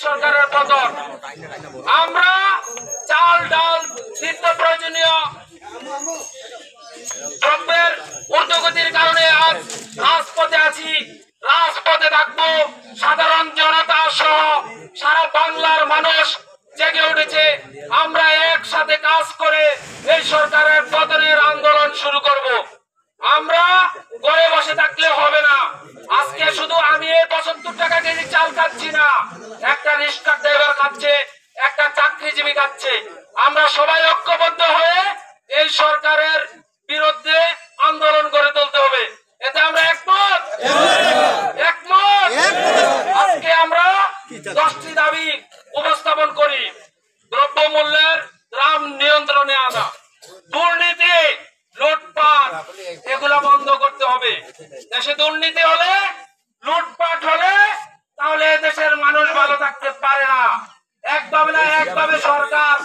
সরকারের পতন। আমরা চাল ডাল নিত্য প্রয়োজনীয় দ্রব্যের ঊর্ধ্বগতির কারণে আজ রাজপথে আছি, রাজপথে থাকবো। সাধারণ জনতা সহ সারা বাংলার মানুষ জেগে উঠেছে। আমরা একসাথে কাজ করে এই সরকারের পতনের আন্দোলন শুরু করব। আমরা ঘরে বসে থাকলে হবে না। আজকে শুধু আমি 75 টাকা কেজি চাল খাচ্ছি না, একটা রিক্সা ড্রাইভার খাচ্ছে, একটা চাকরিজীবী খাচ্ছে। আমরা সবাই ঐক্যবদ্ধ হয়ে এই সরকারের বিরুদ্ধে আন্দোলন গড়ে তুলতে হবে। এতে আমরা একমত। আজকে আমরা 10টি দাবি উপস্থাপন করি। দ্রব্যমূল্যের দাম নিয়ন্ত্রণে আনা, দুর্নীতি, লুটপাট এগুলা বন্ধ করতে হবে। দেশে দুর্নীতি হলে, লুটপাট হলে তাহলে দেশের মানুষ ভালো থাকতে পারে না। একভাবে সরকার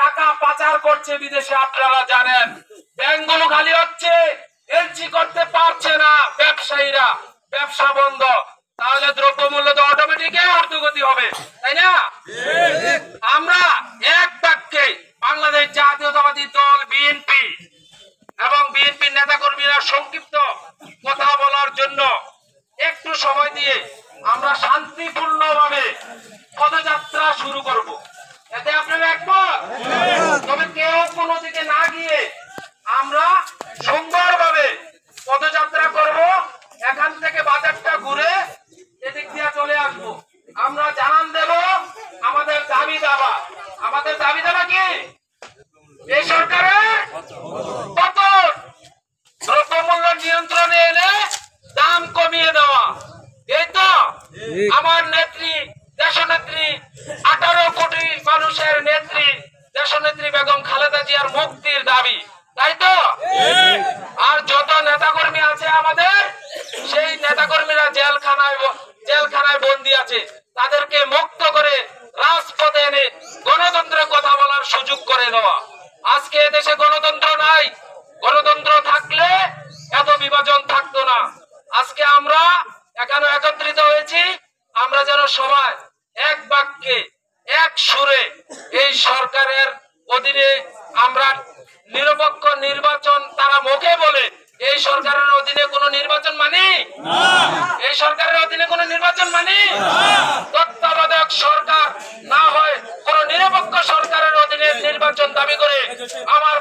টাকা পাচার করছে বিদেশে, আপনারা জানেন। ব্যাংকগুলো খালি হচ্ছে, এলসি করতে পারছে না ব্যবসায়ীরা, ব্যবসা বন্ধ। তাহলে দ্রব্যমূল্য তো অটোমেটিক ঊর্ধ্বগতি হবে, তাই না? আমরা এক বাক্যে বাংলাদেশ জাতীয়তাবাদী দল বিএনপি এবং বিএনপির নেতাকর্মীরা সংক্ষিপ্ত কথা বলার জন্য একটু সময় দিয়ে আমরা শান্তিপূর্ণভাবে পদযাত্রা শুরু করব। এতে আপনারা একমত? তবে কেউ কোনো দিকে না গিয়ে আমরা সুন্দরভাবে পদযাত্রা করব। এখান থেকে বাজারটা ঘুরে এদিক দিয়ে চলে আসবো। আমরা জানান দেব আমাদের দাবি দাবা। আমাদের দাবি দাবা কি? এই সরকারের পতন, দ্রব্যমূল্য নিয়ন্ত্রণে এনে দাম কমিয়ে দেওয়া। এই তো আমার নেত্রী, দেশনেত্রী, 18 কোটি মানুষের নেত্রী দেশনেত্রী বেগম খালেদা জিয়ার মুক্তির দাবি, তাই তো? আর যত নেতাকর্মী আছে আমাদের, সেই নেতাকর্মীরা জেলখানায় বন্দী আছে, তাদেরকে মুক্ত করে রাজপথে এনে গণতন্ত্রের কথা বলার সুযোগ করে নেওয়া। আজকে দেশে গণতন্ত্র নাই। গণতন্ত্র থাকলে এত বিভাজন থাকতো না। আজকে আমরা এখানে একত্রিত হয়েছি, আমরা যেন সবাই এক বাক্যে এক সুরে এই সরকারের অধীনে আমরা নিরপেক্ষ নির্বাচন, তারা মুখে বলে এই সরকারের অধীনে কোন নির্বাচন মানি না, এই সরকারের অধীনে কোন নির্বাচন মানি না, তত্ত্বাবধায়ক সরকার না হয় কোন নিরপেক্ষ সরকারের অধীনে নির্বাচন দাবি করে আমার